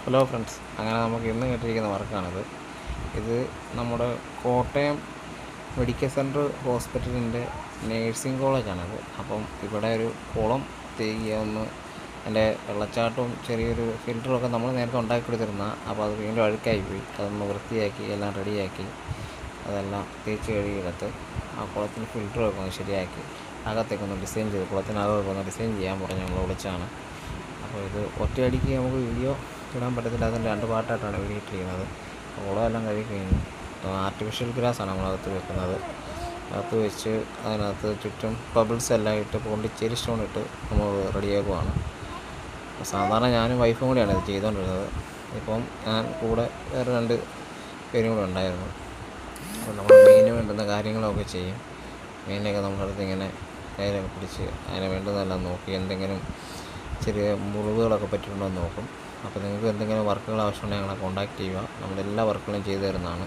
Hello friends, അങ്ങനെ നമുക്ക് ഇന്ന് കിട്ടിയിരിക്കുന്ന വർക്കാണിത്. ഇത് നമ്മുടെ കോട്ടയം മെഡിക്കൽ സെൻറ്റർ ഹോസ്പിറ്റലിൻ്റെ നേഴ്സിംഗ് കോളേജാണിത്. അപ്പം ഇവിടെ ഒരു കുളം തേകിയൊന്ന് എൻ്റെ വെള്ളച്ചാട്ടവും ചെറിയൊരു ഫിൽറ്ററൊക്കെ നമ്മൾ നേരത്തെ ഉണ്ടാക്കി കൊടുത്തിരുന്ന, അപ്പോൾ അത് വീണ്ടും അഴുക്കായിപ്പോയി. അതൊന്ന് വൃത്തിയാക്കി എല്ലാം റെഡിയാക്കി അതെല്ലാം തേച്ച് കഴുകിയെടുത്ത് ആ കുളത്തിന് ഫിൽറ്ററൊക്കെ ഒന്ന് ശരിയാക്കി അകത്തേക്കൊന്ന് ഡിസൈൻ ചെയ്ത് കുളത്തിനകത്തൊക്കെ ഒന്ന് ഡിസൈൻ ചെയ്യാൻ പറഞ്ഞ് നമ്മൾ വിളിച്ചാണ്. അപ്പോൾ ഇത് ഒറ്റയടിക്ക് നമുക്ക് വീഡിയോ ഇടാൻ പറ്റത്തില്ല, അതിൻ്റെ 2 പാർട്ടായിട്ടാണ് വീഡിയോ ഇട്ടിരിക്കുന്നത്. കുളമെല്ലാം കഴുകി കഴിഞ്ഞു. ആർട്ടിഫിഷ്യൽ ഗ്രാസാണ് നമ്മളകത്ത് വെക്കുന്നത്. അകത്ത് വെച്ച് അതിനകത്ത് ചുറ്റും ബബിൾസ് എല്ലാം ഇട്ട് പോണ്ടിച്ചേരി സ്റ്റോൺ ഇട്ട് നമ്മൾ റെഡിയാക്കുവാണ്. സാധാരണ ഞാനും വൈഫും കൂടിയാണ് ഇത് ചെയ്തുകൊണ്ടിരുന്നത്. ഇപ്പം ഞാൻ കൂടെ വേറെ 2 പേരും കൂടെ ഉണ്ടായിരുന്നു. അപ്പോൾ നമ്മൾ മീനിന് വേണ്ടുന്ന കാര്യങ്ങളൊക്കെ ചെയ്യും. മീനിനെയൊക്കെ നമ്മളടുത്ത് ഇങ്ങനെ കയ്യിലൊക്കെ പിടിച്ച് അതിന് വേണ്ടുന്നതെല്ലാം നോക്കി എന്തെങ്കിലും ചെറിയ മുറിവുകളൊക്കെ പറ്റിയിട്ടുണ്ടോ എന്ന് നോക്കും. അപ്പോൾ നിങ്ങൾക്ക് എന്തെങ്കിലും വർക്കുകൾ ആവശ്യമുണ്ടെങ്കിൽ ഞങ്ങളെ കോൺടാക്റ്റ് ചെയ്യുക. നമ്മളെല്ലാ വർക്കുകളും ചെയ്തു തരുന്നതാണ്.